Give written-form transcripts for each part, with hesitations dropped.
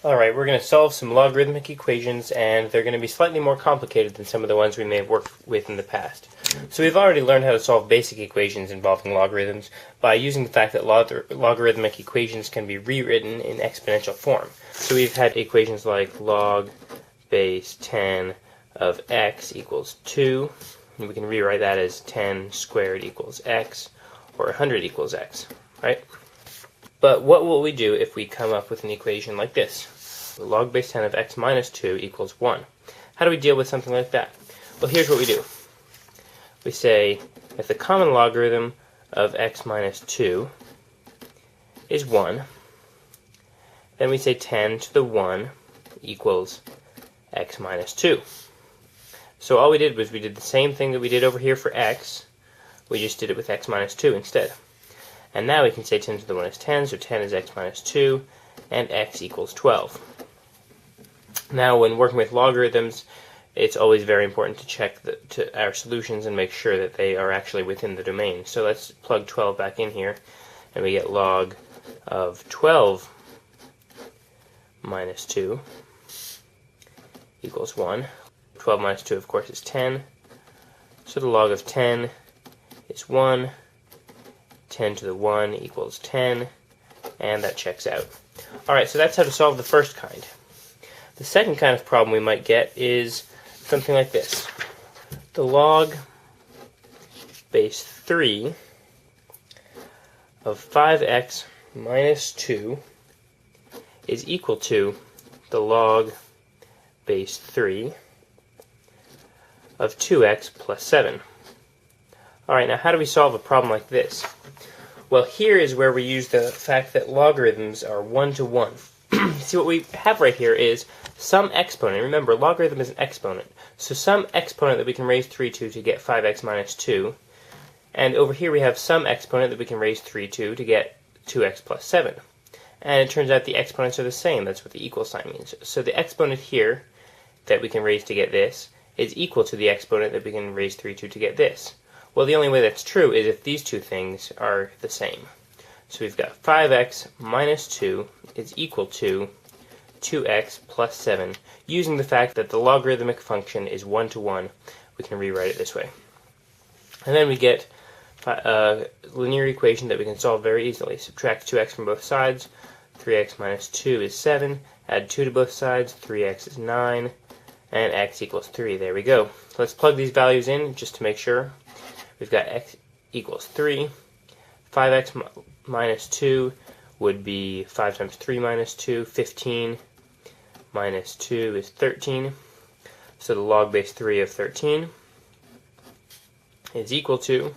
Alright, we're going to solve some logarithmic equations, and they're going to be slightly more complicated than some of the ones we may have worked with in the past. So we've already learned how to solve basic equations involving logarithms by using the fact that logarithmic equations can be rewritten in exponential form. So we've had equations like log base 10 of x equals 2, and we can rewrite that as 10 squared equals x, or 100 equals x, right? But what will we do if we come up with an equation like this? Log base 10 of x minus 2 equals 1. How do we deal with something like that? Well, here's what we do. We say if the common logarithm of x minus 2 is 1, then we say 10 to the 1 equals x minus 2. So all we did was we did the same thing that we did over here for x, we just did it with x minus 2 instead. And now we can say 10 to the 1 is 10, so 10 is x minus 2, and x equals 12. Now, when working with logarithms, it's always very important to check our solutions and make sure that they are actually within the domain. So let's plug 12 back in here, and we get log of 12 minus 2 equals 1. 12 minus 2, of course, is 10. So the log of 10 is 1. 10 to the 1 equals 10, and that checks out. Alright, so that's how to solve the first kind. The second kind of problem we might get is something like this. The log base 3 of 5x minus 2 is equal to the log base 3 of 2x plus 7. Alright, now how do we solve a problem like this? Well, here is where we use the fact that logarithms are one-to-one. See, what we have right here is some exponent. Remember, logarithm is an exponent. So some exponent that we can raise 3 to get 5x minus 2. And over here we have some exponent that we can raise 3 to get 2x plus 7. And it turns out the exponents are the same. That's what the equal sign means. So the exponent here that we can raise to get this is equal to the exponent that we can raise 3 to get this. Well, the only way that's true is if these two things are the same. So we've got 5x minus 2 is equal to 2x plus 7. Using the fact that the logarithmic function is one-to-one, we can rewrite it this way. And then we get a linear equation that we can solve very easily. Subtract 2x from both sides. 3x minus 2 is 7. Add 2 to both sides. 3x is 9. And x equals 3. There we go. Let's plug these values in just to make sure. We've got x equals 3. 5x minus 2 would be 5 times 3 minus 2, 15. Minus 2 is 13. So the log base 3 of 13 is equal to,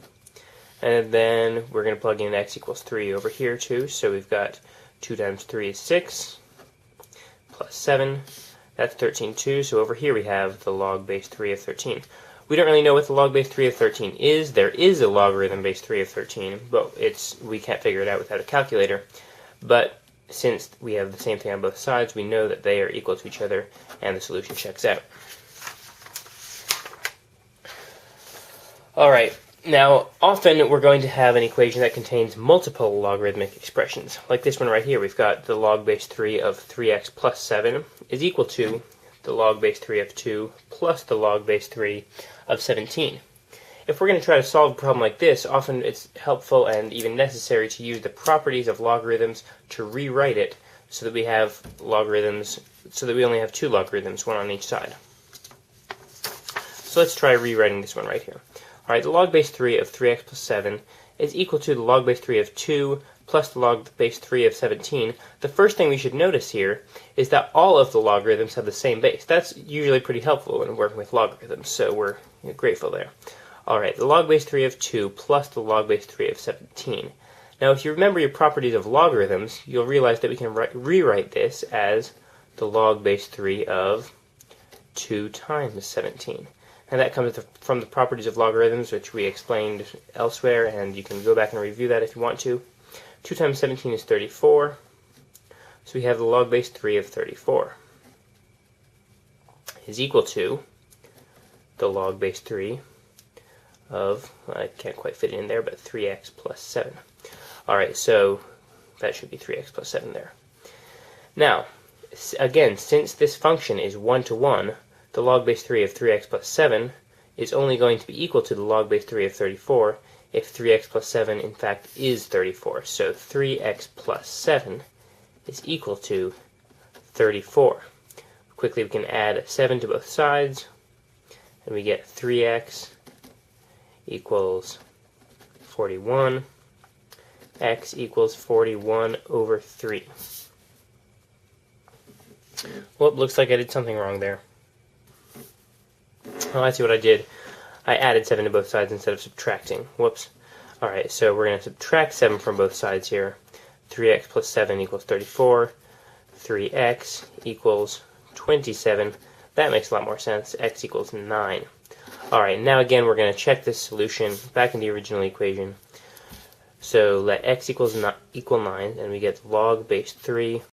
and then we're going to plug in x equals 3 over here too. So we've got 2 times 3 is 6, plus 7. That's 13 too. So over here we have the log base 3 of 13. We don't really know what the log base 3 of 13 is. There is a logarithm base 3 of 13, but we can't figure it out without a calculator. But since we have the same thing on both sides, we know that they are equal to each other, and the solution checks out. Alright, now often we're going to have an equation that contains multiple logarithmic expressions. Like this one right here, we've got the log base 3 of 3x plus 7 is equal to the log base 3 of 2 plus the log base 3 of 17. If we're going to try to solve a problem like this, often it's helpful and even necessary to use the properties of logarithms to rewrite it so that we have logarithms, so that we only have two logarithms, one on each side. So let's try rewriting this one right here. Alright, the log base 3 of 3x plus 7 is equal to the log base 3 of 2 plus the log base 3 of 17. The first thing we should notice here is that all of the logarithms have the same base. That's usually pretty helpful when working with logarithms, so we're grateful there. Alright, the log base 3 of 2 plus the log base 3 of 17. Now, if you remember your properties of logarithms, you'll realize that we can rewrite this as the log base 3 of 2 times 17. And that comes from the properties of logarithms, which we explained elsewhere, and you can go back and review that if you want to. 2 times 17 is 34, so we have the log base 3 of 34 is equal to the log base 3 of, I can't quite fit it in there, but 3x plus 7. Alright, so that should be 3x plus 7 there. Now, again, since this function is 1 to 1, the log base 3 of 3x plus 7 is only going to be equal to the log base 3 of 34 if 3x plus 7 in fact is 34. So 3x plus 7 is equal to 34. Quickly we can add 7 to both sides, and we get 3x equals 41. X equals 41 over 3. Well, looks like I did something wrong there. Oh, I see what I did. I added 7 to both sides instead of subtracting. Whoops. Alright, so we're going to subtract 7 from both sides here. 3x plus 7 equals 34. 3x equals 27. That makes a lot more sense. X equals 9. Alright, now again we're going to check this solution back in the original equation. So let x equal 9, and we get log base 3